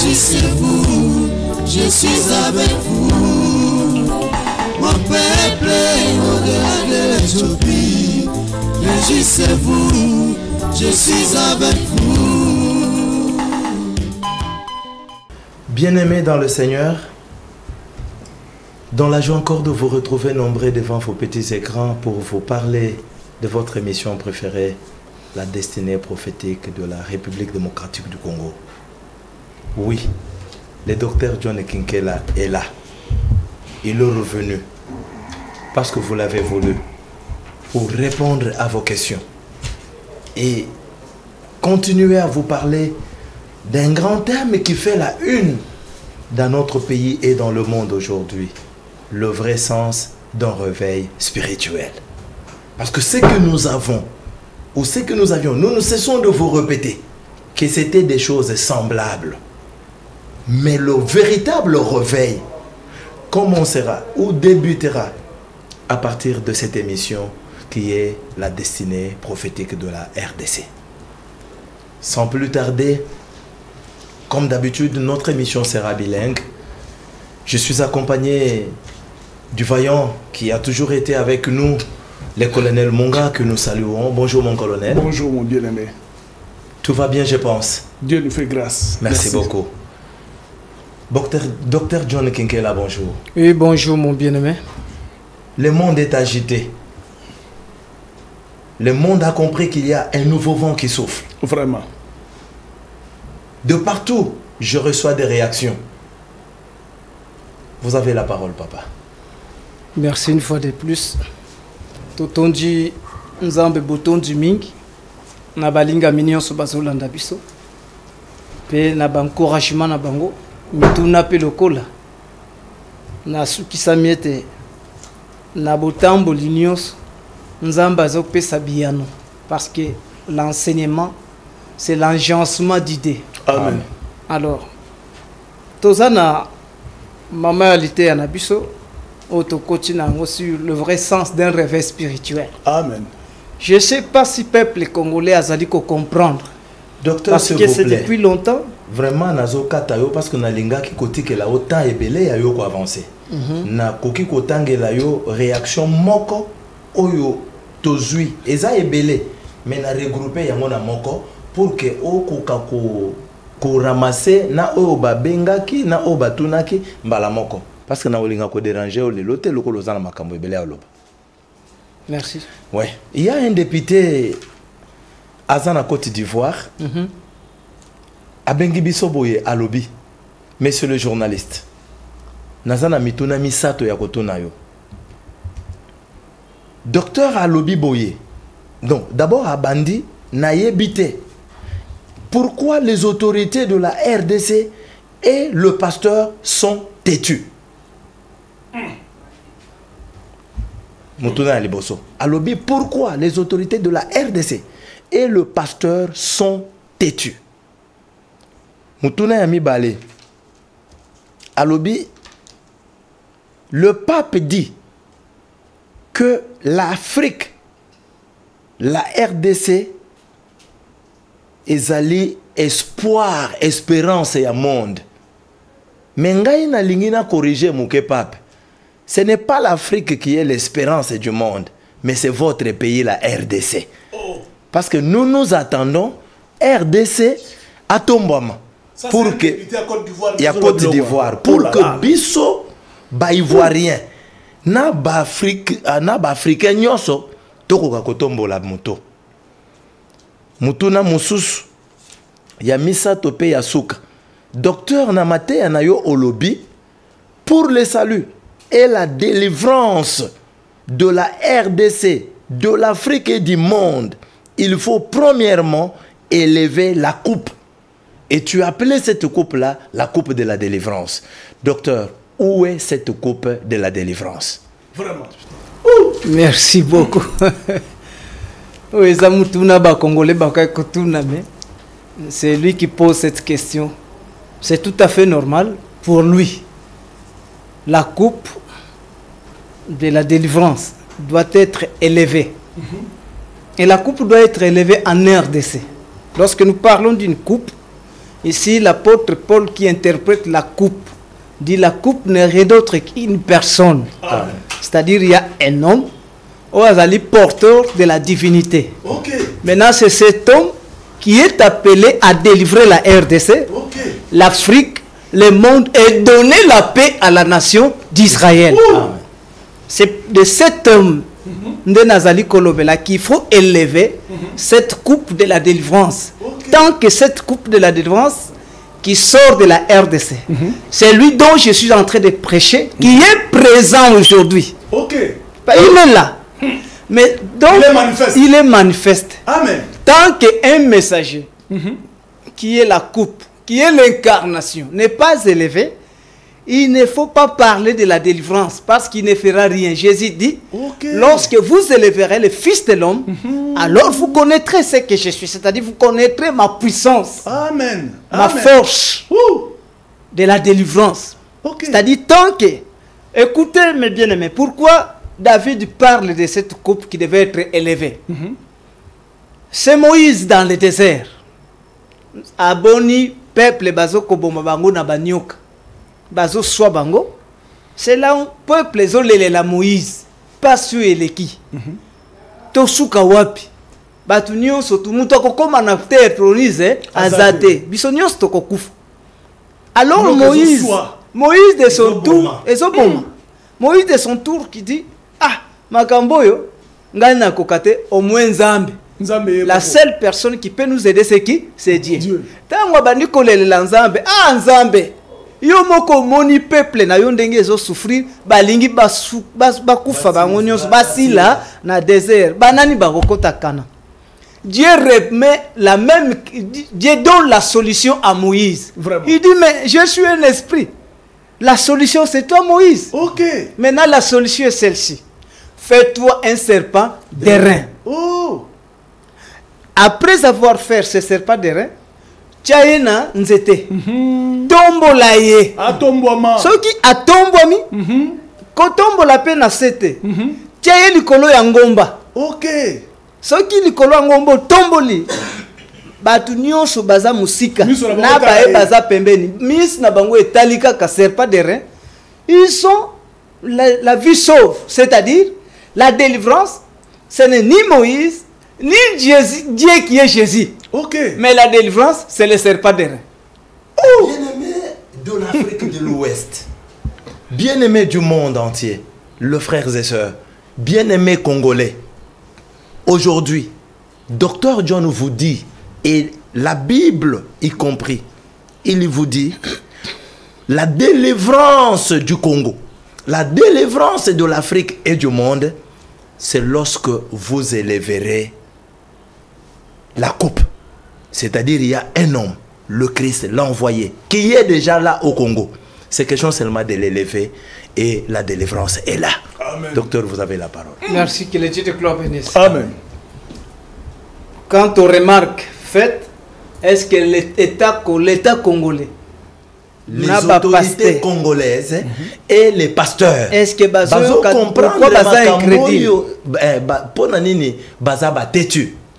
Réjouissez-vous, je suis avec vous. Mon peuple est au-delà de l'Éthiopie. Réjouissez-vous, je suis avec vous. Bien-aimés dans le Seigneur, dans la joie encore de vous retrouver nombreux devant vos petits écrans pour vous parler de votre émission préférée, la destinée prophétique de la République démocratique du Congo. Oui, le docteur John Kinkela est là. Il est revenu parce que vous l'avez voulu pour répondre à vos questions et continuer à vous parler d'un grand thème qui fait la une dans notre pays et dans le monde aujourd'hui. Le vrai sens d'un réveil spirituel. Parce que ce que nous avons, ou ce que nous avions, nous ne cessons de vous répéter que c'était des choses semblables. Mais le véritable réveil commencera ou débutera à partir de cette émission qui est la destinée prophétique de la RDC. Sans plus tarder, comme d'habitude, notre émission sera bilingue. Je suis accompagné du vaillant qui a toujours été avec nous, le colonel Monga, que nous saluons. Bonjour mon colonel. Bonjour mon bien-aimé. Tout va bien, je pense. Dieu nous fait grâce. Merci beaucoup. Docteur John Kinkela, bonjour. Oui, bonjour mon bien-aimé. Le monde est agité. Le monde a compris qu'il y a un nouveau vent qui souffle. Vraiment. De partout, je reçois des réactions. Vous avez la parole, papa. Merci une fois de plus. Totondi nzambe botondi mingi na balinga minyon so bazolanda biso. Pe na ba encouragement na bango mituna pe lokola. Na sukisa miete na botambo linyos nzambe azopesa biyano parce que l'enseignement c'est l'agencement d'idées. Amen. Alors tozana mamaalité ya nabiso sur le vrai sens d'un réveil spirituel. Amen. Je ne sais pas si le peuple congolais a dit qu'on comprendre. Docteur, parce que c'est depuis longtemps. Vraiment, nazo katayo parce que na linga ki koti ke la autant ebele ya yo ko avancer. Na koki kotange la yo réaction moko oyo tozui eza ebele mais na regrouper yango na moko pour que o koka ko ramasser na oyo babengaki na oyo batunaki mbala moko. Parce que na olinga ko déranger o lelote lokolo za na makambo ebele ya loba. Merci. Ouais, il y a un député Azana Côte d'Ivoire. Abengi biso boye alobi. Monsieur le journaliste. Nazana mituna misato ya kotuna yo. Docteur alobi boye. Donc d'abord abandi na yebite. Pourquoi les autorités de la RDC et le pasteur sont têtus? Mutuna Liboso. Alobi, pourquoi les autorités de la RDC et le pasteur sont têtus? Mutuna Yami Balé. Alobi, le pape dit que l'Afrique, la RDC, ezali espoir, espérance et un monde. Mais ngai na lingina corriger mouke pape. Ce n'est pas l'Afrique qui est l'espérance du monde, mais c'est votre pays, la RDC. Parce que nous nous attendons RDC à Tombama. Pour que il y a Côte d'Ivoire, pour que biso ba ivoirien na ba africain nyoso toko ka kotombola moto. Mutuna mususu ya misa tope ya suka. Docteur Namate anayo olobi pour le salut et la délivrance de la RDC, de l'Afrique et du monde, il faut premièrement élever la coupe. Et tu appelais cette coupe-là la coupe de la délivrance. Docteur, où est cette coupe de la délivrance? Vraiment. Merci beaucoup. C'est lui qui pose cette question. C'est tout à fait normal pour lui. La coupe de la délivrance doit être élevée. Et la coupe doit être élevée en RDC. Lorsque nous parlons d'une coupe, Ici, l'apôtre Paul qui interprète la coupe, dit la coupe n'est rien d'autre qu'une personne. C'est-à-dire il y a un homme, Oazali porteur de la divinité. Maintenant, c'est cet homme qui est appelé à délivrer la RDC, l'Afrique, le monde et donner la paix à la nation d'Israël. C'est de cet homme de Nazali Kolobela qu'il faut élever cette coupe de la délivrance. Tant que cette coupe de la délivrance qui sort de la RDC, c'est lui dont je suis en train de prêcher, qui est présent aujourd'hui. Il est là. Mais donc, il est manifeste. Amen. Tant qu'un messager qui est la coupe, qui est l'incarnation, n'est pas élevé, il ne faut pas parler de la délivrance parce qu'il ne fera rien. Jésus dit, lorsque vous élèverez le Fils de l'homme, alors vous connaîtrez ce que je suis, c'est-à-dire vous connaîtrez ma puissance, ma force de la délivrance. C'est-à-dire tant que, écoutez mes bien-aimés, pourquoi David parle de cette coupe qui devait être élevée? C'est Moïse dans le désert. Aboni peuple bazo koboma bango na banyoka. Bazo swa bango. C'est là où peuple zolele la Moïse. Pas su eleki. Tosuka wapi. Batu nyonso tumuto kokoma na terre promise azate. Biso nyonso tokokufa. Alors Moïse de son tour, Moïse de son tour qui dit, ah, makamboyo, ngana kokate au moins Nzambe. La seule personne qui peut nous aider, c'est qui? C'est Dieu. Tango bandi kolele la Nzambe, ah Nzambe. Yo moko moni peuple na yo ndenge zo souffrir, balingi bakufa bango nyonso basila na désert. Banani bakokota kana. Dieu remet la même, Dieu donne la solution à Moïse. Vraiment. Il dit, mais je suis un esprit. La solution, c'est toi, Moïse. Maintenant, la solution est celle-ci. Fais-toi un serpent d'airain. Après avoir fait ce serpent d'airain, Tchaïna nzete. Tombola ye. Ce qui a tombami, quand tombola peine à sete, Tchaïna likolo ya ngomba. Ce qui likolo ya ngomba tomboli. Batu nyonso baza musika na bae baza pembeni mis na bango etalika ka serpent d'airain. Ils sont la vie sauve, c'est-à-dire la délivrance. Ce n'est ni Moïse ni Dieu qui est Jésus. Mais la délivrance, c'est le serpent d'airain. Bien-aimé de l'Afrique de l'Ouest, bien-aimé du monde entier, le frères et sœurs, bien-aimé congolais, aujourd'hui, Dr John vous dit, et la Bible y compris, il vous dit, la délivrance du Congo, la délivrance de l'Afrique et du monde, c'est lorsque vous élèverez la coupe. C'est-à-dire, il y a un homme, le Christ, l'envoyé, qui est déjà là au Congo. C'est question seulement de l'élever et la délivrance est là. Amen. Docteur, vous avez la parole. Merci, que le Dieu de gloire bénisse. Amen. Quant aux remarques faites, est-ce que l'État congolais, les autorités congolaises et les pasteurs, est-ce que bazo comprendre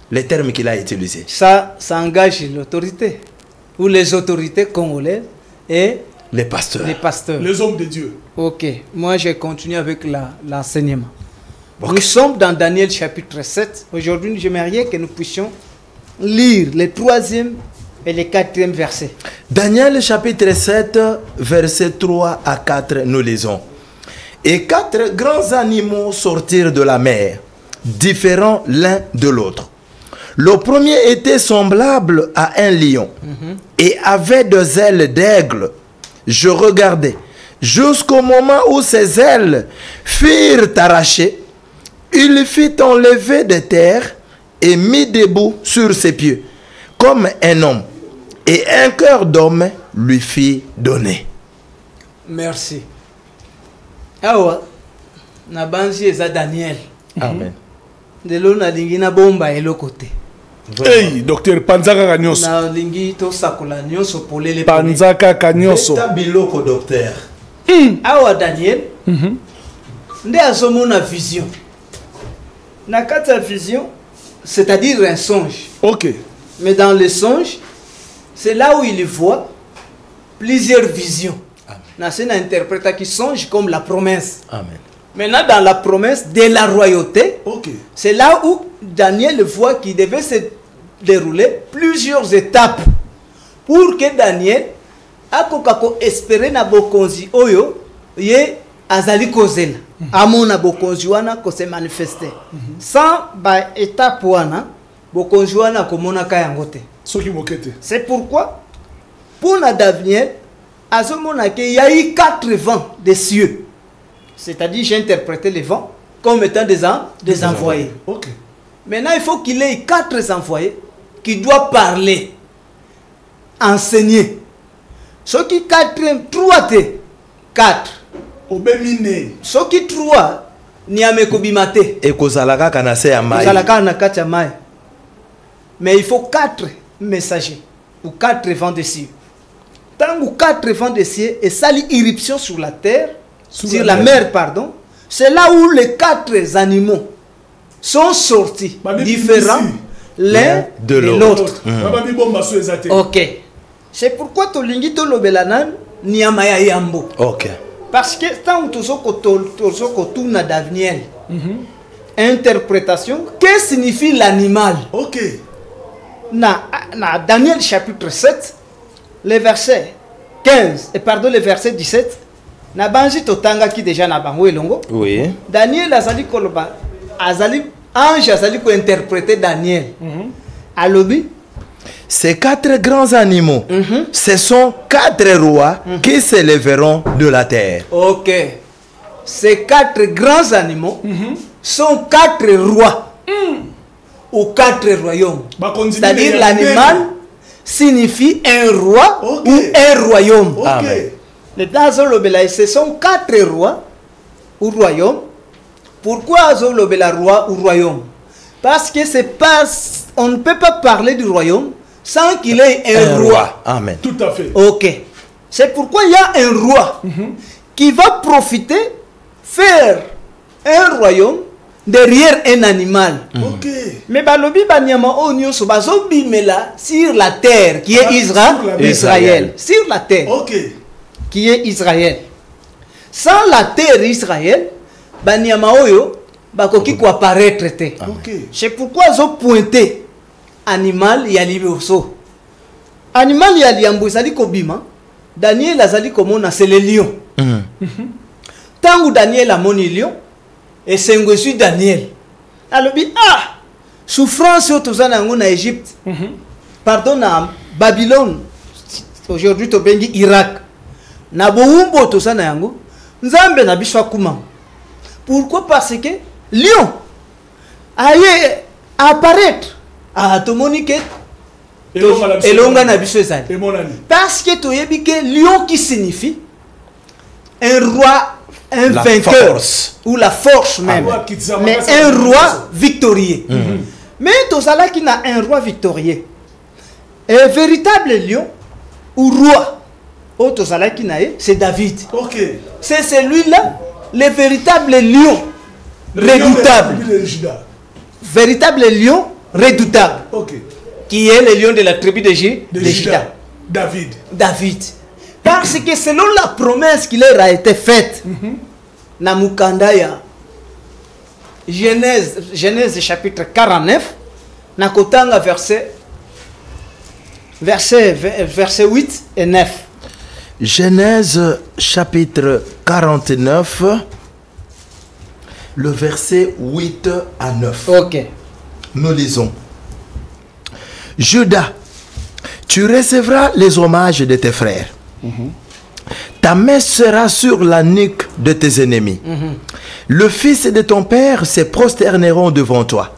les termes qu'il a utilisés? Ça engage l'autorité ou les autorités congolaises et les pasteurs, les hommes de Dieu. Ok, moi je continue avec l'enseignement. Nous sommes dans Daniel chapitre 7. Aujourd'hui, j'aimerais que nous puissions lire le 3e et le 4e verset. Daniel chapitre 7, verset 3 à 4, nous lisons. Et 4 grands animaux sortirent de la mer, différents l'un de l'autre. Le premier était semblable à un lion et avait 2 ailes d'aigle. Je regardais jusqu'au moment où ses ailes furent arrachées. Il fut enlevé de terre et mis debout sur ses pieds, comme un homme. Et un cœur d'homme lui fit donner. Merci. Awa, na banzi eza Daniel. Amen. De l'eau na lingi na bomba et l'autre côté. Hey, docteur Panzaka Kanyoso. Na lingi to sakola nyonso polele. Panzaka Kanyoso. Tabiloko docteur. Awa Daniel. Nde azomona vision. Na kata vision, c'est-à-dire un songe. Ok. Mais dans le songe, c'est là où il voit plusieurs visions. Nassé interprète qui songe comme la promesse. Amen. Maintenant, dans la promesse de la royauté, c'est là où Daniel voit qu'il devait se dérouler plusieurs étapes pour que Daniel a espéré na bokonzi oyo ye azali kozela amona bokonzi wana ko se manifester sans ba étape wana bokonzi wana komona ka yango te. C'est pourquoi pour Daniel azomona que il y a eu 4 vents des cieux. C'est-à-dire, j'ai interprété les vents comme étant des envoyés. Ok. Maintenant, il faut qu'il ait 4 envoyés qui doivent parler, enseigner. Ce qui 3 T, 4. Ce qui 3, ni a mekobimate. Et kozalaka kanase ya mai. Kozalaka na kati ya mai. Mais il faut 4 messagers ou 4 vents de cieux. Tant que 4 vents de cieux et ça l'irruption sur la terre. Sur la mer, pardon, c'est là où les 4 animaux sont sortis, différents l'un de l'autre. Ok. C'est pourquoi Tolingi Tolobelanan Niamaya Yambo. Ok. Parce que tant que tu na Daniel, interprétation, que signifie l'animal? Ok. Na Daniel chapitre 7, le verset 15, et pardon, le verset 17. Na banji totanga ki déjà na bango elongo. Oui. Daniel azali koloba azali ange azali ko interpréter Daniel. Alobi ces 4 grands animaux, ce sont 4 rois qui s'élèveront de la terre. Ok. Ces 4 grands animaux sont 4 rois ou 4 royaumes. C'est-à-dire l'animal signifie un roi ou un royaume. Amen. Les Azolobela, ce sont 4 rois ou royaumes. Pourquoi Azolobela roi ou royaume? Parce que c'est pas, on ne peut pas parler du royaume sans qu'il ait un roi. Amen. Tout à fait. Ok. C'est pourquoi il y a un roi qui va profiter, faire un royaume derrière un animal. Ok. Mais balobi banyama onyo so bazobimela sur la terre qui est Israël. Sur la terre. Ok. Qui est Israël. Sans la terre Israël, banyama oyo bakoki ko apparaître te. Ok. C'est pourquoi zo pointé animal ya liboso. Animal ya liambo sali ko bima. Daniel azali komona c'est le lion. Tangu Daniel a moni lion et c'est Daniel. Alobi souffrance au tozana ngo na Égypte. Pardon na Babylone. Aujourd'hui to bengi Irak. Na boumbo to sana yango nzambe na biso akuma. Pourquoi? Parce que lion aye apparaître à tomonique elonga na biso ezali. Parce que to yebi que lion qui signifie un roi, un vainqueur ou la force même. Mais un roi victorieux. Mais to sala qui na un roi victorieux. Un véritable lion ou roi c'est David. Ok. C'est celui-là, le véritable lion redoutable. Véritable lion redoutable. Ok. Qui est le lion de la tribu de Juda. David. Parce que selon la promesse qui leur a été faite, Namukandaya, Genèse chapitre 49, Nakotanga verset 8 et 9. Genèse chapitre 49, le verset 8 à 9. Ok. Nous lisons. Judas, tu recevras les hommages de tes frères. Ta main sera sur la nuque de tes ennemis. Le fils de ton père se prosterneront devant toi.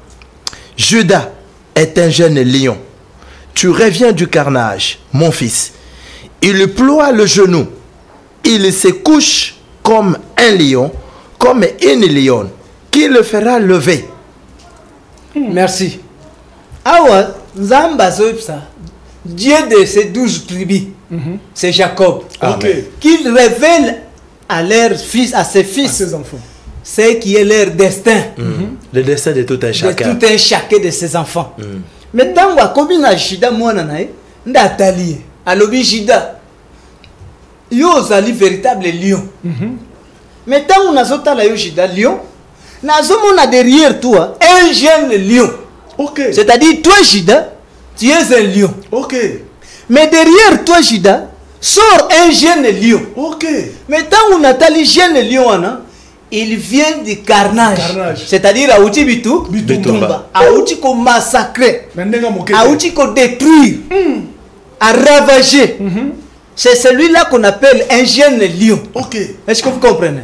Judas est un jeune lion. Tu reviens du carnage, mon fils. Il ploie le genou. Il se couche comme un lion, comme une lionne, qui le fera lever. Merci. Awa, Nzamba Zoipsa, Dieu de ces 12 tribus, c'est Jacob. Qu'il révèle à leurs fils, à ses fils, à ses enfants, ce qui est leur destin. Le destin de tout un chacun. De tout un chacun de ses enfants. Maintenant, on va combiner Shida Mouananae, ndatali alobi Juda yo ozali véritable lion. Mais tant on a zotala yo Juda lion, nazomona derrière toi un jeune lion. Ok. C'est-à-dire toi Juda, tu es un lion. Ok. Mais derrière toi Juda sort un jeune lion. Ok. Mais tant on a tali jeune lion ana, il vient du carnage. C'est-à-dire Aouti Bitou, Bitumba. Aouti ko massacrer, Nandenga mokete. Aouti ko détruire, à ravager. C'est celui-là qu'on appelle un jeune lion. Ok. Est-ce que vous comprenez?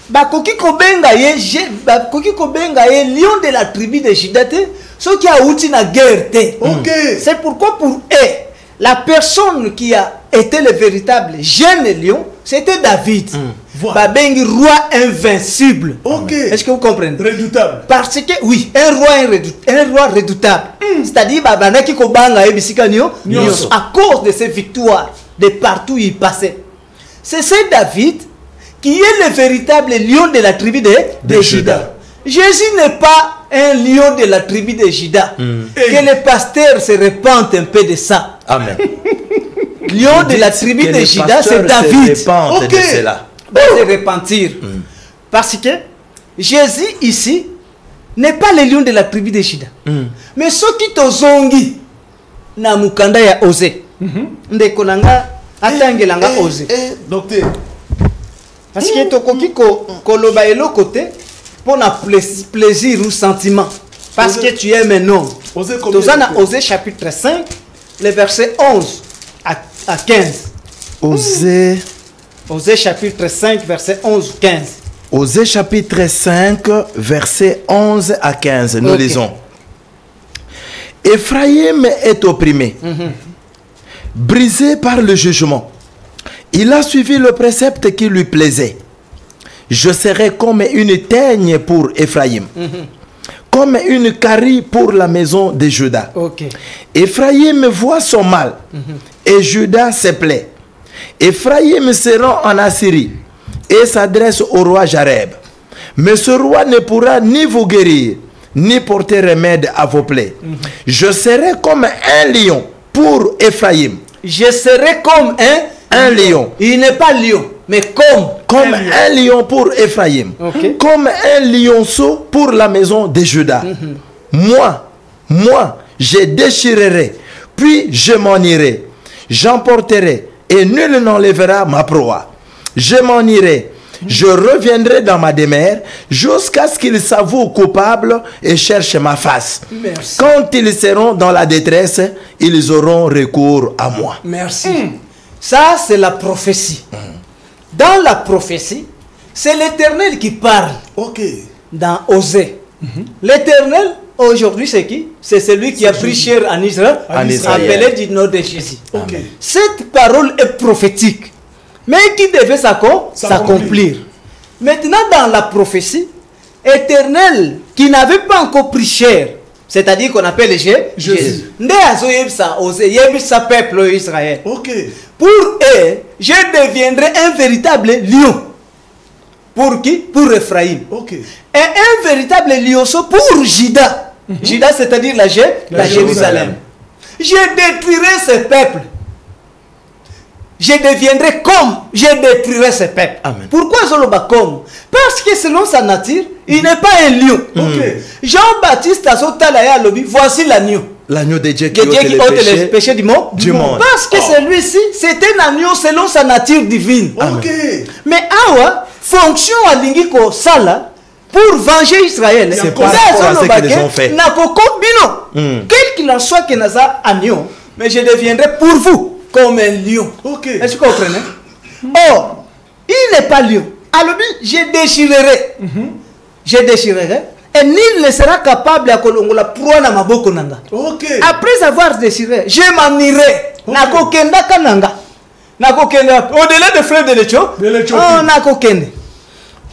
Bakoki kobenga ye lion de la tribu de Juda te, ceux qui a outi na guerre te. Ok. C'est pourquoi pour eux, la personne qui a été le véritable jeune lion, c'était David. Voilà. Babengi roi invincible. Ok. Est-ce que vous comprenez? Redoutable. Parce que oui, un roi redoutable. C'est-à-dire babanaki kobanga ebisika nyonso à cause de ses victoires de partout où il passait. C'est David qui est le véritable lion de la tribu de Juda. Jésus n'est pas un lion de la tribu de Juda. Que les pasteurs se repentent un peu de ça. Amen. Lion de la tribu de Juda, c'est David. Ok. De cela. Se repentir. Parce que Jésus ici n'est pas le lion de la tribu de Juda. Mais ceux qui tozongi na mukanda ya Osée. Ndeko nanga atangelanga Osée. Docteur. Parce que tokoki koloba eloko te pour na plaisir ou sentiment. Parce que tu aimes un homme. Tozana Osée chapitre 5, le verset 11 à 15. Osée chapitre 5, verset 11-15. Osée chapitre 5, verset 11 à 15. Nous lisons. Ephraïm est opprimé, brisé par le jugement. Il a suivi le précepte qui lui plaisait. Je serai comme une teigne pour Ephraïm, comme une carie pour la maison de Juda. Ephraïm voit son mal et Juda se plaît. Ephraïm se rend en Assyrie et s'adresse au roi Jareb. Mais ce roi ne pourra ni vous guérir, ni porter remède à vos plaies. Je serai comme un lion pour Ephraïm. Je serai comme un lion. Il n'est pas lion, mais comme un lion pour Ephraïm. Comme un lionceau pour la maison de Juda. Moi, je déchirerai, puis je m'en irai. J'emporterai et nul n'enlèvera ma proie. Je m'en irai, je reviendrai dans ma demeure jusqu'à ce qu'ils s'avouent coupables et cherchent ma face. Merci. Quand ils seront dans la détresse, ils auront recours à moi. Merci. Ça, c'est la prophétie. Dans la prophétie, c'est l'Éternel qui parle. Dans Osée. L'Éternel, aujourd'hui, c'est qui? C'est celui qui a pris chair en Israël, appelé du nom de Jésus. Cette parole est prophétique, mais qui devait s'accomplir. Maintenant, dans la prophétie, Éternel, qui n'avait pas encore pris chair, c'est-à-dire qu'on appelle Jésus. Sa peuple Israël. Pour eux, je deviendrai un véritable lion. Pour qui? Pour Ephraïm. Et un véritable lionceau pour Juda. Juda, c'est-à-dire la Jérusalem. Je détruirai ce peuple. Je deviendrai comme je détruirai ce peuple. Amen. Pourquoi Zoloba comme? Parce que selon sa nature, il n'est pas un lion. Jean-Baptiste a sauté la lobby. Voici l'agneau. L'agneau de Dieu qui ôte les péchés du monde. Parce que celui-ci, c'est un agneau selon sa nature divine. Mais awa, fonction à l'ingiko sala pour venger Israël. C'est pas ce qu'ils ont fait. Quel qu'il en soit que naza agneau, mais je deviendrai pour vous comme un lion. Est-ce que vous comprenez? Or, il n'est pas lion. Alors, je déchirerai. Je déchirerai. Et nul ne sera capable de kolongola proie na maboko nanga. Après avoir déchiré, je m'en irai. Nakokenda kananga. Nakokenda au-delà des fleuves de l'Éthiopie. Oh, nakokende.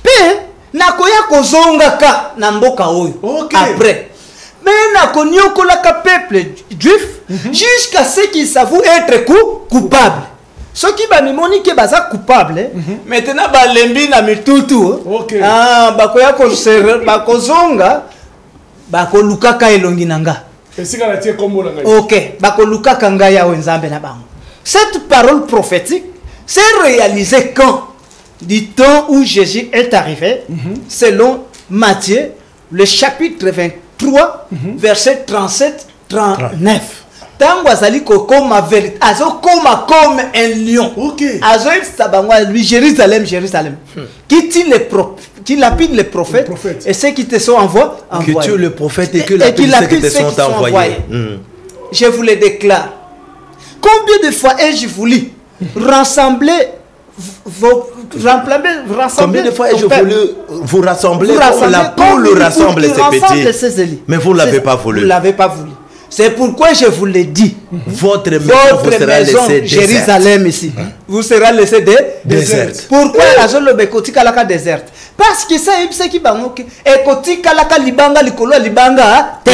Pe nakoya kozonga ka na mboka oyo. Après. Mais nakonyokola ka peuple juif jusqu'à ce qu'ils s'avouent être coupables. Ceux qui bamimoni ke baza coupable, maintenant balembi na mitutu. Bakoya ko bakozonga bakoluka ka elongi nanga. Et si la tient comme on Ok, bakoluka kangaya wenzambe na bango. Cette parole prophétique s'est réalisée quand? Du temps où Jésus est arrivé, selon Matthieu, le chapitre 23, verset 37-39. Tango azali kokoma vérité, azo koma comme un lion. Ok. Azo sabangwa lui Jérusalem, Jérusalem. Qui lapide les prophètes, et ceux qui te sont envoyés. Que tu es le prophète et que lapide ceux qui te sont envoyés. Je vous le déclare. Combien de fois ai-je voulu rassembler combien de fois ai-je voulu vous rassembler comme la poule rassemble ses petits, mais vous ne l'avez pas voulu. Vous l'avez pas voulu. C'est pourquoi je vous l'ai dit. Votre maison vous sera laissée Jérusalem ici. Vous sera laissé déserte. Pourquoi la zone le bekoti kalaka déserte? Parce que ça c'est qui bangoke et koti kalaka libanga likolo libanga te.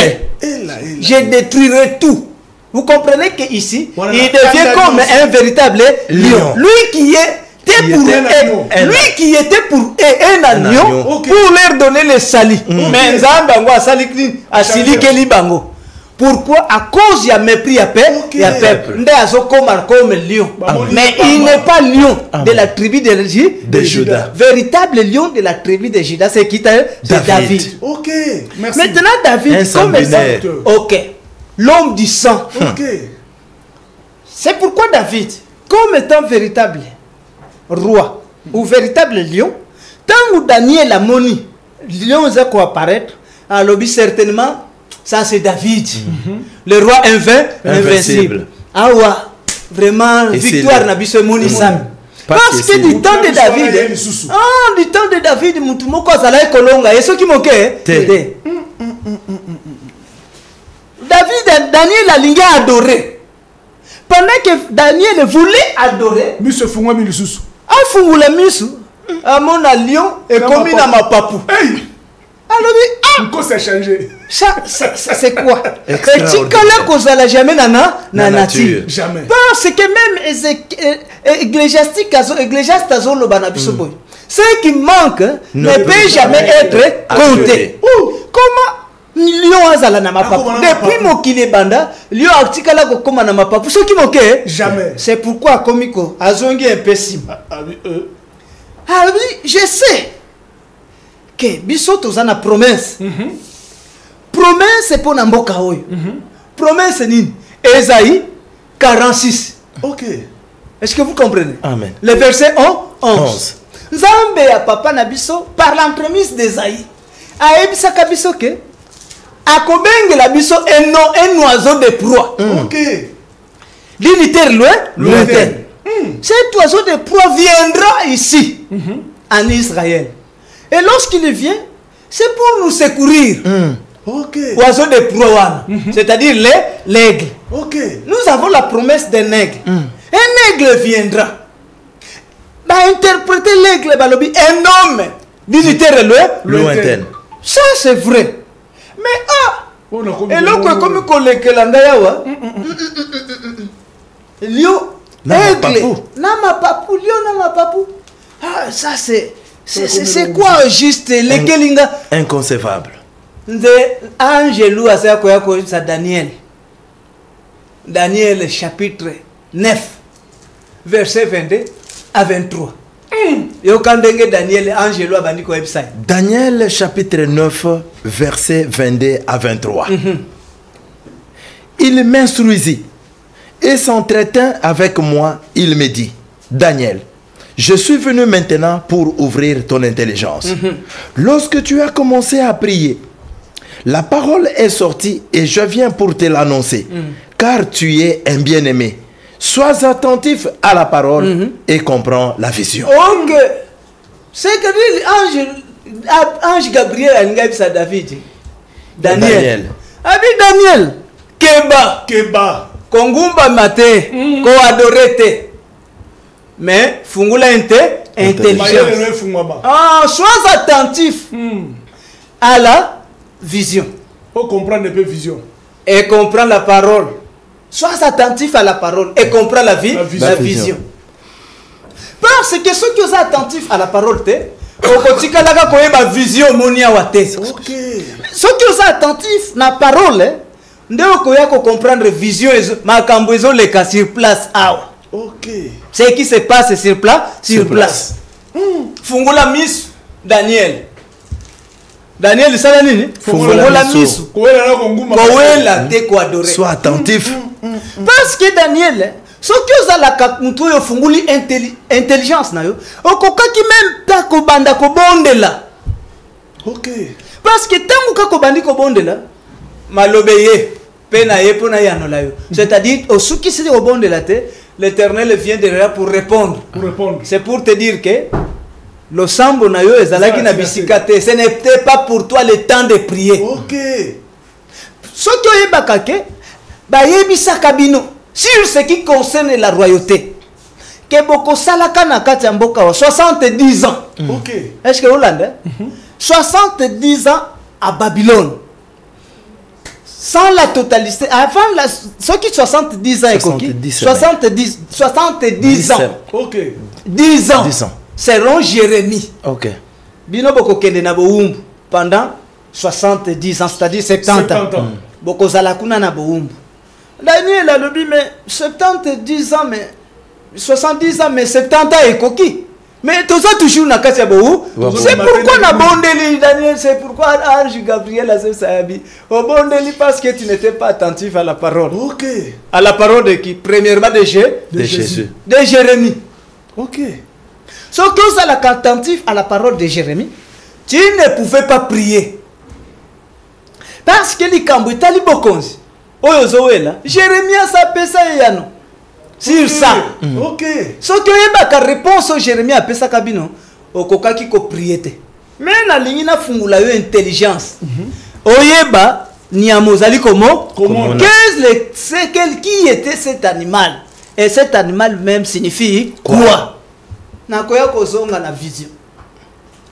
Je détruirai tout. Vous comprenez que ici il devient comme un véritable lion. Lui qui était pour un agneau pour leur donner le sali. Mais nzambe asali asili ke libango. Pourquoi? À cause il y a mépris, il y a peuple. Comme lion. Mais il n'est pas lion de la tribu de Juda. Véritable lion de la tribu de Juda, c'est qui? David. Ok. Merci. Maintenant, David, comme exemple. Ok. L'homme du sang. Ok. C'est pourquoi David, comme étant véritable roi ou véritable lion, tant que Daniel a moni, lion a quoi apparaître, alors certainement. Ça c'est David, le roi invincible. Ah ouais, vraiment, victoire n'a pas moni sam. Parce que du temps de David, du temps de David, Moutoumoko Zalaï Kolonga, et ceux qui moquaient, David, Daniel a l'ingé adoré. Pendant que Daniel voulait adorer, Monsieur Fungwa Milisusu. Ah, Fungwa Misu, à mon lion et comme il a ma papou. Alors, quoi ça changé? C'est quoi? Et tu connais qu'on n'a jamais na nature. Jamais. Parce que même ecclésiastique, ce qui manque ne peut jamais être compté. Comment? Lion azala na mapapu. Depuis mokile banda, lion aktikala ko koma na mapapu. Ce qui manque jamais. C'est pourquoi komiko azongi un pessim. Ah oui, je sais que biso tozana promesse. Promesse pour Namboka oyo. Promesse nini? Esaïe 46. Ok. Est-ce que vous comprenez? Amen. Le verset 11. Nzambe ya papa na biso par l'entremise d'Esaïe. Aebisa ka biso ke akobenge la biso un oiseau de proie. Ok. L'unitaire lointaine. Cet oiseau de proie viendra ici en Israël. Et lorsqu'il vient, c'est pour nous secourir. Ok. Oiseau de proie, c'est-à-dire l'aigle. Ok. Nous avons la promesse d'un aigle. Un aigle viendra. Bah, interpréter l'aigle, un homme d'unitaire lointaine. Ça, c'est vrai. Mais et l'autre, comme collègue Langayawa, lion, aigle, nama papou, lion, nama papou. Ah, ça, c'est quoi juste les Kelinga? Inconcevable. Angelou a ça Daniel. Daniel chapitre 9, verset 22 à 23. Daniel chapitre 9, verset 22 à 23. Il m'instruisit et s'entretint avec moi. Il me dit, Daniel, je suis venu maintenant pour ouvrir ton intelligence. Lorsque tu as commencé à prier, la parole est sortie et je viens pour te l'annoncer. Car tu es un bien-aimé. Sois attentif à la parole et comprends la vision. Ok. C'est que l'ange Gabriel a dit David. Daniel. Abi Daniel. Keba. Kongumba mate. Ko adorete. Mais fungula intelligence. Sois attentif à la vision. Faut comprendre un peu vision. Et comprendre la parole. Sois attentif à la parole et comprends la vision. Parce que ceux qui sont attentifs à la parole, vision. Ceux qui sont attentifs à la parole, nde okoya comprendre vision makambo ezoleka sur place awa. Ok. Ce qui se passe sur place. Fungula misu Daniel. Daniel sala nini? Fungula misu. Kowela te ko adorer. Sois attentif. Parce que Daniel, ce que vous avez mutu yo funguli intelligence na yo, okokaki même ta ko banda ko bondela. Ok. Parce que tant que ko bandi ko bondela, malobeye pena ye pona yanola yo. C'est-à-dire au souki c'est au bondela te, l'Éternel vient derrière pour répondre. C'est pour te dire que le sambo na yo ezalaki na bisikate, ce n'était pas pour toi le temps de prier. Ok. Ce que yebaka ke ba yebisa kabino sur ce qui concerne la royauté. Que boko salaka na kati ya mboka wa 70 ans. Ok. Est-ce que Hollande 70 ans à Babylone. Sans la totalité, avant ceux qui 70 ans et 70 ans. Ok. 10 ans. Seront Jérémie. Ok. Bino boko kende na boumbu pendant 70 ans, c'est-à-dire 70 ans. Boko zalakuna na boumbu. Daniel a dit mais 70 ans mais 70 ans mais 70 ans et coquille. Mais tout ça toujours na kati ya boumbu. C'est pourquoi na bondeli Daniel, c'est pourquoi Ange Gabriel a sabi. Au bondeli parce que tu n'étais pas attentif à la parole. Ok. À la parole de qui? Premièrement de Jésus. De Jérémie. Ok. Sauf que vous êtes attentif à la parole de Jérémie, tu ne pouvais pas prier. Parce que les Kambouitali Bokonzi, Jérémie a sa pesa yano. Sur ça. Ok. Sauf que la réponse au Jérémie a pesa kabino, au koka qui ko priete. Mais la ligne na fungula yo intelligence. Oyeba ni amozali comment? C'est quel qui était cet animal? Et cet animal même signifie quoi? Nakoya kozonga na vision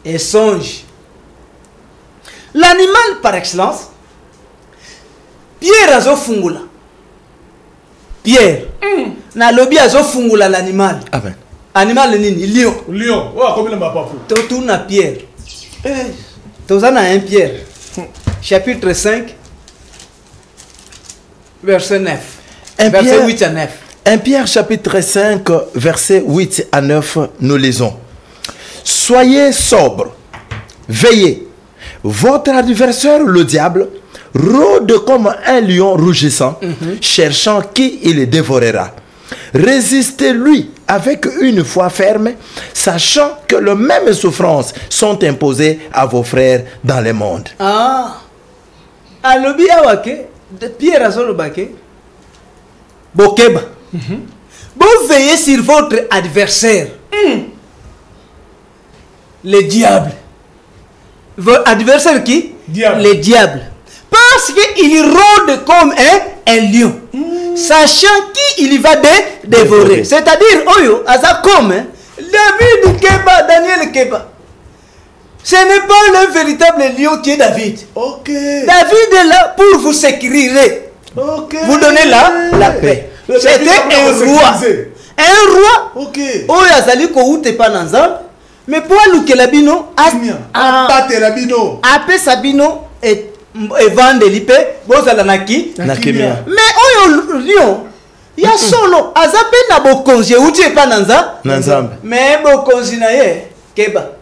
et songe. L'animal par excellence, Pierre azo fungula. Pierre. Na lobi azo fungula l'animal. Amen. Animal nini? Lion. Lion. Oh, comme il m'a pas fou. Tout na Pierre. Tozana 1 Pierre. Chapitre 5 verset 9. Verset 8 à 9. 1 Pierre chapitre 5 verset 8 à 9, nous lisons. Soyez sobres, veillez. Votre adversaire, le diable, rôde comme un lion rougissant, cherchant qui il dévorera. Résistez-lui avec une foi ferme, sachant que les mêmes souffrances sont imposées à vos frères dans le monde. Ah, alobi awake, Pierre azolobake, bokeba. Vous veillez sur votre adversaire, le diable. Votre adversaire qui? Diable. Le diable. Parce qu'il rôde comme un lion, sachant qui il va dévorer. C'est-à-dire, Oyo, Aza comme David Keba, Daniel Keba. Ce n'est pas le véritable lion qui est David. Ok. David est là pour vous sécuriser. Ok. Vous donnez la paix. C'était un roi. Un roi. Ok. Oyo azali ko ute pa nanza. Mais pour lukela bino batela bino. Ape sabino et vendre lipe bozala naki Nakimia. Mais oyo lion ya solo azape na bokonzi uti pa nanza Nanzambe. mais bokonzi na ye keba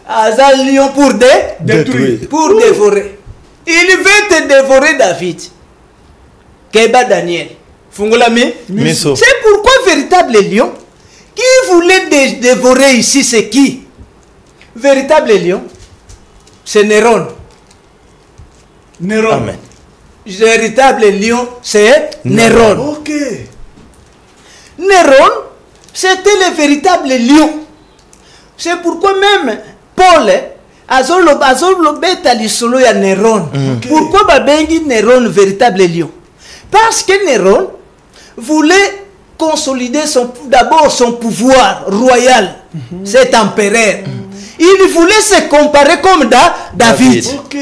azal lion pour Détruire. pour dévorer. Il veut te dévorer David. Keba Daniel. Fungolami. Miso. C'est pourquoi véritable lion qui voulait dévorer ici c'est qui? Véritable lion, c'est Néron. Néron. Amen. Véritable lion, c'est Néron. Ok. Néron, c'était le véritable lion. C'est pourquoi même Paul azolo beta lisolo ya Néron. Pourquoi babengi Néron véritable lion? Parce que Néron voulait consolider d'abord son pouvoir royal, cet empereur. Il voulait se comparer comme David. Ok.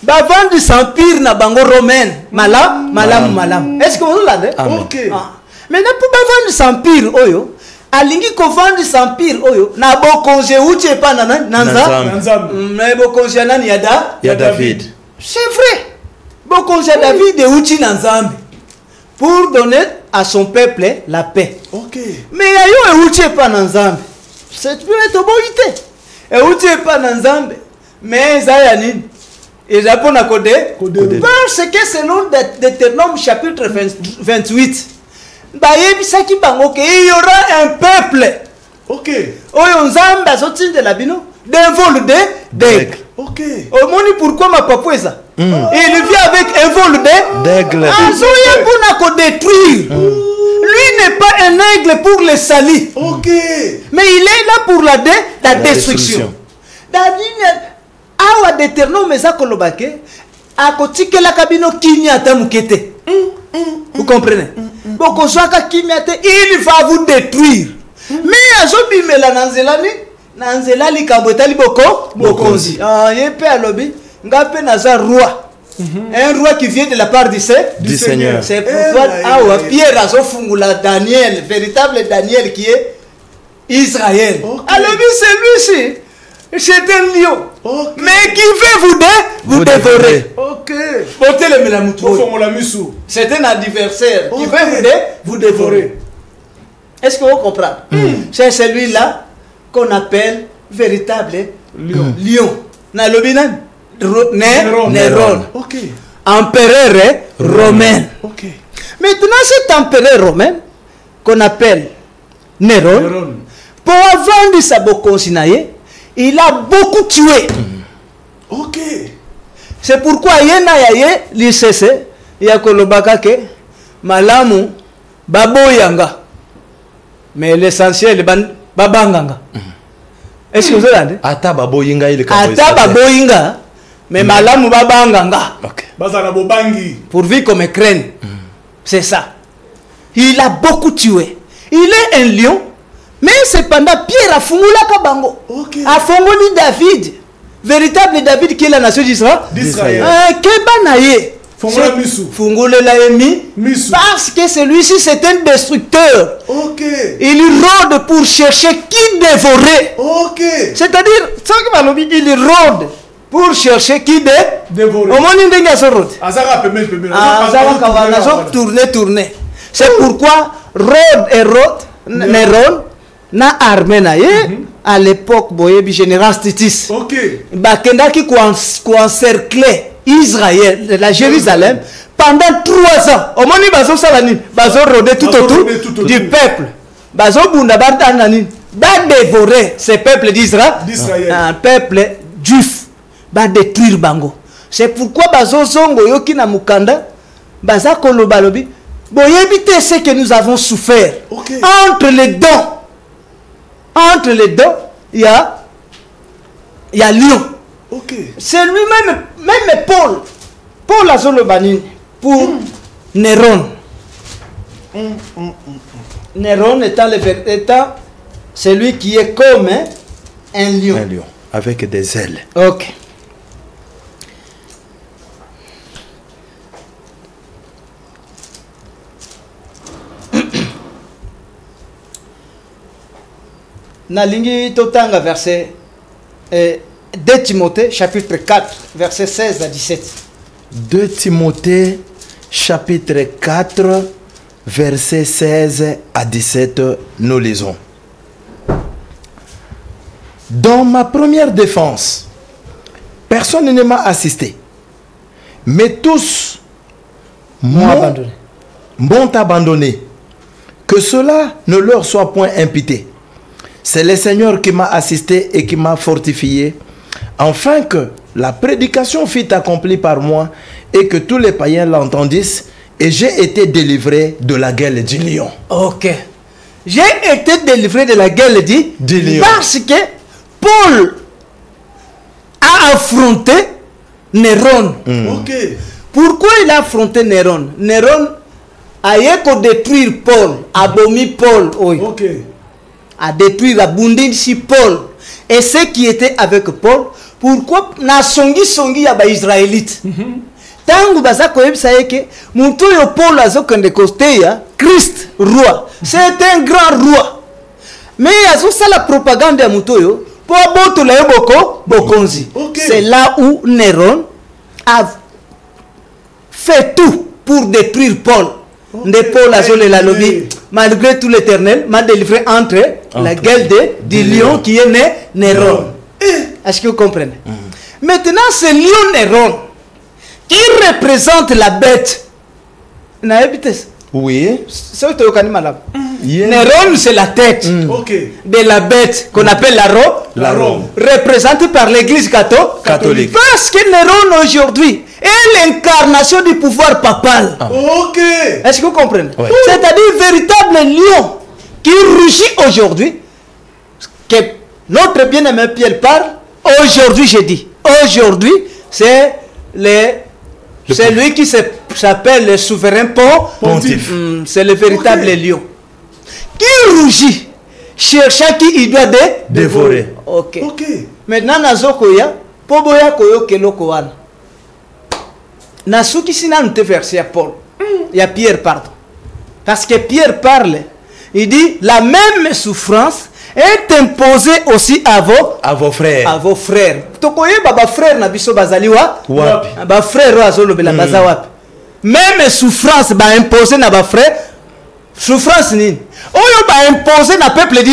Bavant du empire na bango romaine, malam. Est-ce que vous l'avez? Ok. Maintenant pour bavant du empire oyo, alingi ko vendre empire oyo na bokonze uche pa nanza. Nanzambe. Na bokonze nani ya David. C'est vrai. bokonzi ya David euti na Nzambe pour donner à son peuple la paix. Ok. Mais yayo euti pas na Nzambe. C'est plus toboité. Euti pas na Nzambe. Mais ça nini? Et Japon a codé parce que selon Deutéronome chapitre 28, il y aura un peuple. Ok. Oyo Nzambe azoti de la bino d'un vol d'aigle. Ok. Au moni pourquoi ma papa ça? Il vient avec un vol d'aigle. Azoye pour na détruire. Lui n'est pas un aigle pour le salir. Ok. Mais il est là pour la destruction. Awa Deutéronome eza kolobake akotikela kabino kimia ta mukete. Vous comprenez? Boko zwaka kimia te, il va vous détruire. Mais azobimela na nzela likabota liboko bokonzi. Ah yepe alobi ngape naza roi. Un roi qui vient de la part du Seigneur. C'est pourquoi awa Pierre azofungula Daniel, véritable Daniel qui est Israël. Alobi celui-ci c'est un lion. Okay. Mais qui veut vous dévorer. Ok. C'est un adversaire qui veut vous dévorer. Est-ce que vous comprenez? C'est celui-là qu'on appelle véritable lion. Néron. Ok. Empereur romain. Ok. Maintenant, cet empereur romain qu'on appelle Néron, pour avoir de sa bokonsinaye, il a beaucoup tué. Ok. C'est pourquoi yena yaye l'ICC yakolobaka ke malamu baboyanga. Mais l'essentiel babanganga. Est-ce que vous avez? Ata baboyinga il Ata baboyinga mais malamu babanganga. OK. Bazana bobangi. Pourvu qu'on me craigne. C'est ça. Il a beaucoup tué. Il est un lion. Mais cependant, Pierre a fungula kabango. Okay. A funguli David. Véritable David qui est la nation d'Israël. Keba naye. Fungula misu. Fungule la emi. Misu. Parce que celui-ci c'est un destructeur. Ok. Il rôde pour chercher qui dévorer. Ok. C'est-à-dire, il rôde pour chercher qui dévorer. Au moins, il y a ce rôde. Tourner. C'est pourquoi Rod et Néron na armée na à l'époque boyebi général Titus. OK. Bakenda qui encerclé Israël, la Jérusalem pendant 3 ans. Au moni bazo salani, bazo rôder tout autour du peuple. Bazo bunda bardanani, ba dévorer ce peuple d'Israël, un peuple juif, ba détruire bango. C'est pourquoi bazo zongo yoki na mukanda, baza kolobalobi. Boyebi te ce que nous avons souffert. Okay. Entre les dents, il y a lion. Okay. C'est lui-même, même Paul a le banine pour Néron. Néron étant celui qui est comme un lion. Un lion, avec des ailes. Ok. Nalingi Totanga verset 2 Timothée chapitre 4 verset 16 à 17. 2 Timothée chapitre 4 verset 16 à 17, nous lisons. Dans ma première défense, personne ne m'a assisté, mais tous m'ont abandonné. Que cela ne leur soit point impité. C'est le Seigneur qui m'a assisté et qui m'a fortifié, afin que la prédication fût accomplie par moi et que tous les païens l'entendissent, et j'ai été délivré de la gueule du lion. Ok. J'ai été délivré de la gueule du lion. Parce que Paul a affronté Néron. Ok. Pourquoi il a affronté Néron? Néron a eu détruire Paul, abomi Paul. Ok. À détruire la bundine si Paul et ceux qui étaient avec Paul. Pourquoi na songi ya ba israélite tangu bazako yebisa que muntu yo Paul azokende kosteya Christ roi, c'est un grand roi, mais azosa la propagande ya muntu yo pour boto la bokonzi. C'est là où Néron fait tout pour détruire Paul. De Paul a joué la lobby, malgré tout l'Éternel, m'a délivré entre la gueule du lion qui est né Néron. Est-ce que vous comprenez? Maintenant, ce lion Néron qui représente la bête. Oui. Néron, c'est la tête de la bête qu'on appelle la Rome, représentée par l'église catholique. Parce que Néron aujourd'hui est l'incarnation du pouvoir papal. Est-ce que vous comprenez? C'est-à-dire véritable lion qui rugit aujourd'hui, que notre bien-aimé Pierre parle. Aujourd'hui, j'ai dit, aujourd'hui, c'est lui qui s'appelle le souverain pontife. C'est le véritable lion. Qui rougit, cherchant qui il doit dévorer. Ok. Maintenant, Nazokoya, Poboya Koyo Kelokoan. Nasuki Sinan te verset à Paul. Il y a Pierre, pardon. Parce que Pierre parle, il dit la même souffrance est imposée aussi à vos frères. À vos frères. Tokoye baba frère na biso bazali wa ba frère wa zolo bela bazawapi. Même souffrance ba imposée na ba frère. Souffrance ni. Oyo ba imposé na peuple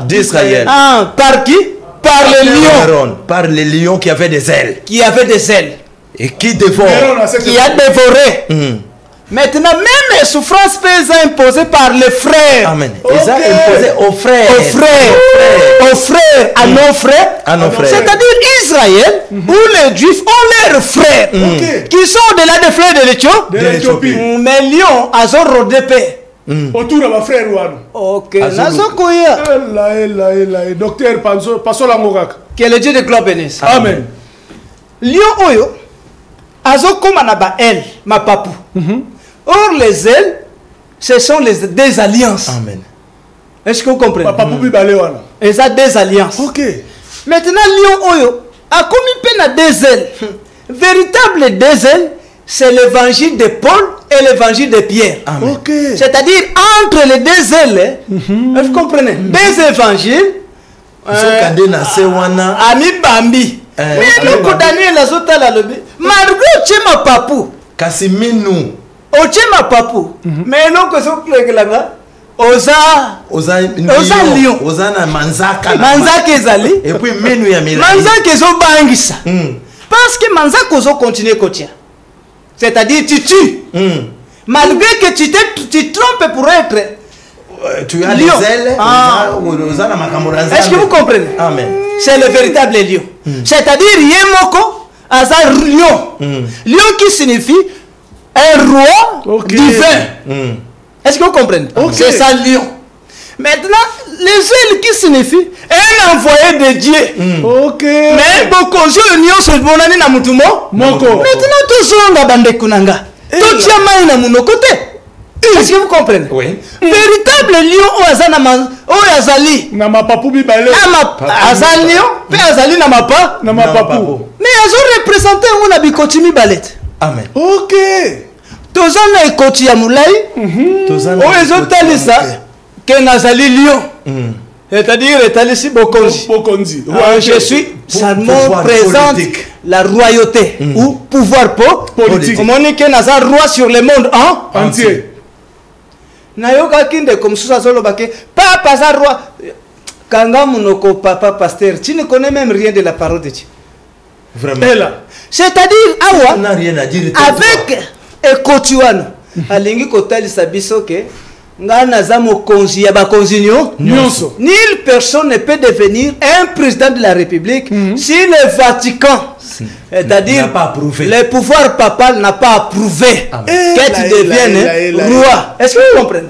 d'Israël. Ah, par qui? Par les lions. Par les lions qui avaient des ailes. Qui avaient des ailes. Et qui dévorent. Qui a dévoré. Maintenant, même les souffrances peuvent être imposées par les frères. Amen. Ils ont imposé aux frères. Aux frères, à nos frères. C'est-à-dire Israël, où les Juifs ont leurs frères. Qui sont au-delà des frères de l'Éthiopie. Mais Lyon, à Zoro d'épée. Autour de ma frère Ouane. Ok. Nazokoya. Docteur Pasola Mogak. Que le Dieu de gloire bénisse. Amen. Lyon Oyo. Azo comme anaba elle, ma papou. Or les ailes, ce sont des alliances. Amen. Est-ce que vous comprenez? Ma papou bibalé wana. Et ça des alliances. Ok. Maintenant Lyon Oyo a commis peine à des ailes. Véritable des ailes, c'est l'évangile de Paul et l'évangile de Pierre. Amen. Okay. C'est-à-dire entre les deux ailes, vous comprenez, deux évangiles. Ami Bambi. Mais nous condamnons les autres là le malgré ma papou. Kasiminu. Ma papou. Mais non que ce là Oza Lyon. Oza na Manzaka. Manzaka ezali. Et puis menu ya Mila. Manzaka ezo bangisa. Parce que Manzaka ozo continue kotia. C'est-à-dire tu tues. Malgré que tu trompes pour être. Tu as lion. Des ailes. Est-ce que vous comprenez? Amen. C'est le véritable lion. C'est-à-dire Yemoko Azar lion. Lion qui signifie un roi divin. Est-ce que vous comprenez? C'est ça lion. Maintenant, les ailes qui signifient un envoyé de Dieu. Mais beaucoup de lions se bonani na mutumo. Maintenant, tous sont dans bande kunanga. Tout chama na muno côté. Est-ce que vous comprenez? Oui. Véritable lion au azana au azali. Na ma papou bibalé. Azali lion, pe azali na ma papou. Mais ils ont représenté mon abikotimi balet. Amen. Ok. Tous en a ekoti ya mulai. Oh ils ont tali ça que nazali lion. C'est-à-dire etalisi bokonzi. Je suis seulement présente la royauté ou pouvoir politique. Comment on dit que nazar roi sur le monde entier. Nayoka kinde comme ça solo baké papa za roi kanga munoko papa pasteur tu ne connais même rien de la parole de Dieu. Vraiment. C'est-à-dire awa on n'a rien à dire avec ekotiwano alingi kotali sabiso ke ngana za mokonzi ya bakonzi nyonso. Nulle personne ne peut devenir un président de la République si le Vatican, c'est-à-dire le pouvoir papal n'a pas approuvé que tu deviennes roi. Est-ce que vous comprenez?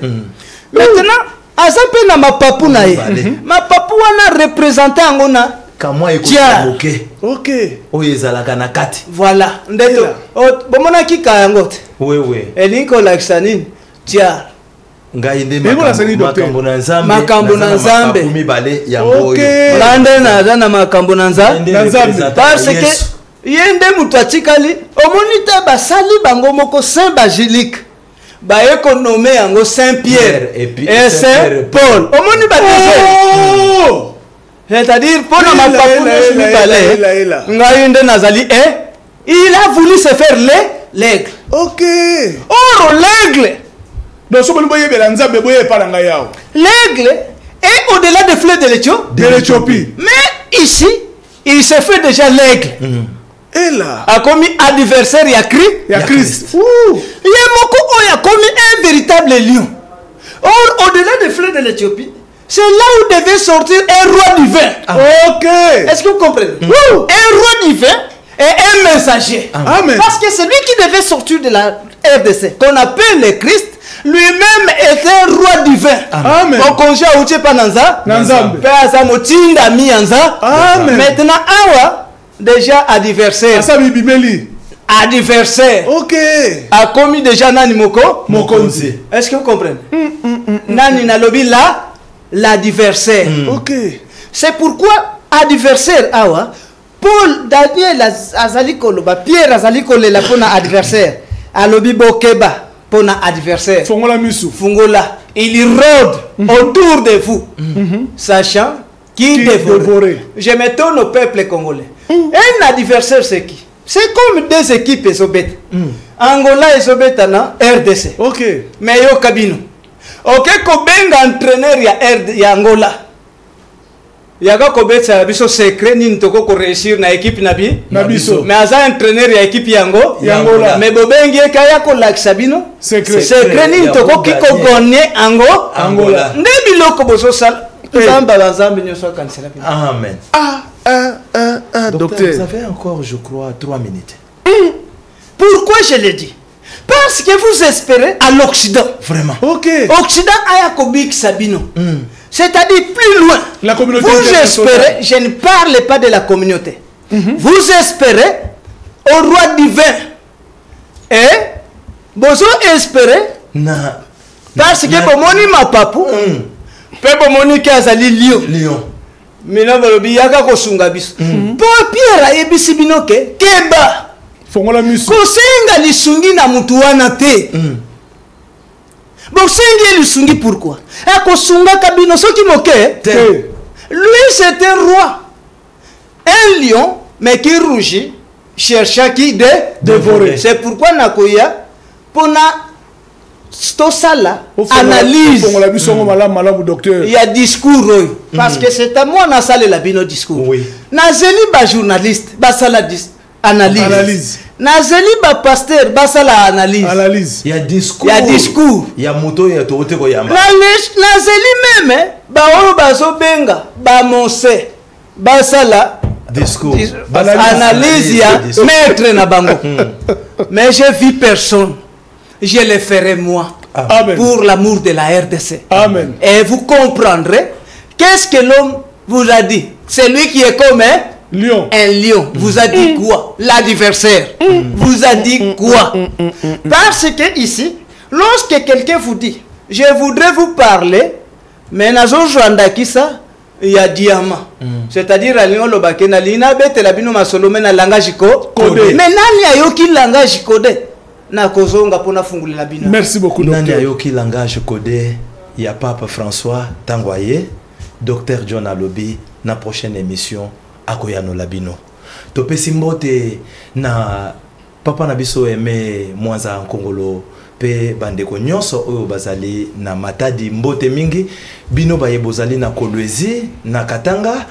Maintenant, azape na ma papou na ye. Ma papou wana représenté angona kamwa ekoki. Ok. Oyezala kanakati. Voilà. Ndeto. Bomona ki kayangote. Oui. Elinko laksanine. Tia. Ngai nde makambo na nzambe mibale yango oyo lande na na makambo na nzambe parce que yende mutu atikali omoni te basali bango moko Saint Basilique ba économé yango Saint Pierre et Saint Paul omoni ba c'est-à-dire pour na makambo mibale ngai nde nazali il a voulu se faire l'aigle. Ok. Or, l'aigle, Donc, si vous voyez Nzambe, vous pas l'aigle est au-delà des fleuves de l'Éthiopie. Mais ici, il se fait déjà l'aigle. Et là, A commis adversaire, il y a il y a Christ. Il y a beaucoup, il a commis un véritable lion. Or, au-delà des fleuves de l'Éthiopie, c'est là où devait sortir un roi divin. Ok. Est-ce que vous comprenez? Un roi divin et un messager. Amen. Parce que c'est lui qui devait sortir de la RDC, qu'on appelle le Christ, lui-même était un roi divin. Amen. On congé à Ouché Pananza. Nzambe. Amen. Amen. Maintenant, Awa, déjà adversaire. Asa bibimeli. Adversaire. Ok. A commis déjà Nani Moko. Mokonzi. Est-ce que vous comprenez? Nani Nalobi là, l'adversaire. Ok. C'est pourquoi adversaire Awa, Paul Daniel Azali Koloba, Pierre Azali Kolela pour adversaire. Alobi Bokeba pour adversaire. Fongola misu. Fungola, il rôde autour de vous, sachant qui dévore. Je m'étonne au peuple congolais. Un adversaire, c'est qui? C'est comme deux équipes Esobet. Angola et Sobetana, RDC. Ok. Mais yo Kabino. Ok, Kobenga entraîneur ya Angola. Yaga Kobetsa biso secret ni ntoko ko réussir na équipe nabi Nabiso. mais aza entraîneur ya équipe yango Angola. mais bobengi kaya ko laksa bino Secret. secret ni ntoko kiko gonne Angola nde biloko boso sala nzamba banzambe nyoso kansela bino. Amen. Docteur. Vous avez encore, je crois, 3 minutes. Pourquoi je le dis? Parce que vous espérez à l'Occident. Vraiment. Ok. Occident aya kobik sabino. C'est-à-dire plus loin. La communauté Vous internationale. espérez, je ne parle pas de la communauté. Vous espérez au roi divin. Et vous espérez Na. parce que bomoni ma papou. Pe bomoni ki azali lion. Lion. Mina balobi yaka kosunga biso. Po Pierre ayebisi bino ke keba. Fongola misu. Kosenga lisungi na mutu wana te. Bosengi lisungi pourquoi? Akosunga kabino soki moke. Lui c'était un roi. Un lion mais qui rougit chercha qui dévorer. C'est pourquoi nakoya pona stosala analyse. Fongola misu malamu docteur. Il y a discours parce que c'est à moi na salle la bino discours. Oui. Nazeli ba journaliste ba sala analyse. Nazeli ba pasteur ba sala analyse. Il y a discours. Il y a discours. Il y a moto, il y a tote ko yamba. Nazeli même ba oyo bazo benga ba monse ba sala Discours. analyse ya maître na bango. Mais je vis personne. Je le ferai moi. Amen. Pour l'amour de la RDC. Amen. Et vous comprendrez qu'est-ce que l'homme vous a dit. C'est lui qui est comme Lion. un lion. Vous a dit quoi? L'adversaire. Vous a dit quoi? Parce que ici, lorsque quelqu'un vous dit, je voudrais vous parler, mais nazo joanda kisa, il y a diamant. C'est-à-dire, alion lobake na lina bete la bino masolome na langage codé. Mais nani ayoki langage codé? Na kozonga pona funguli la bino. Merci beaucoup Nani docteur. ayoki langage codé. Il y a Pape François Tangoye, Docteur John Alobi, na prochaine émission Akoyano Labino. Topé simbote na papa na biso aimé mwanza Nkongolo pe bandeko nyonso oyo bazali na matadi mbote mingi bino baye bozali na Kolwezi na Katanga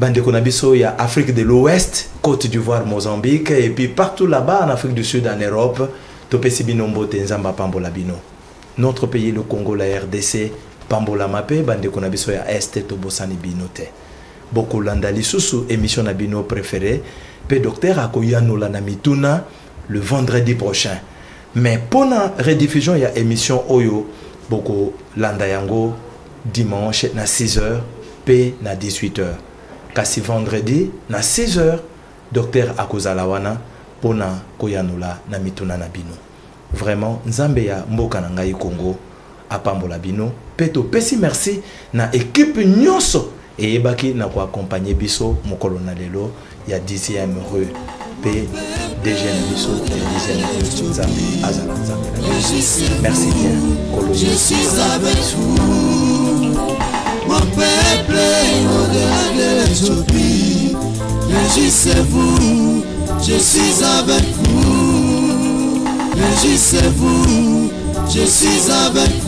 bandeko na biso ya Afrique de l'Ouest, Côte d'Ivoire, Mozambique et puis partout là-bas en Afrique du Sud, en Europe. Topé si bino mbote nzamba pambola bino. Notre pays le Congo, la RDC, pambola mape bandeko na biso ya Est tobosani bino te. Beaucoup landali susu émission na bino préférée. Pe docteur akoyano la na mituna le vendredi prochain. Mais pour la rediffusion il y a émission oyo beaucoup landa yango dimanche na 6h pe na 18h. Kasi vendredi na 6h docteur akozalawana pona koyanola na mituna na bino. Vraiment nzambe ya mboka na ngai Congo apambola bino peto pesi merci na équipe nyonso et baki na ko accompagner biso mokolo na lelo ya 10e rue pe DG na biso ya 10e rue nzambe azala nzambe na biso. Merci bien kolo. Je suis avec vous, mon peuple au-delà de l'Éthiopie. Réjouissez-vous, je suis avec vous. Réjouissez-vous, je suis avec vous.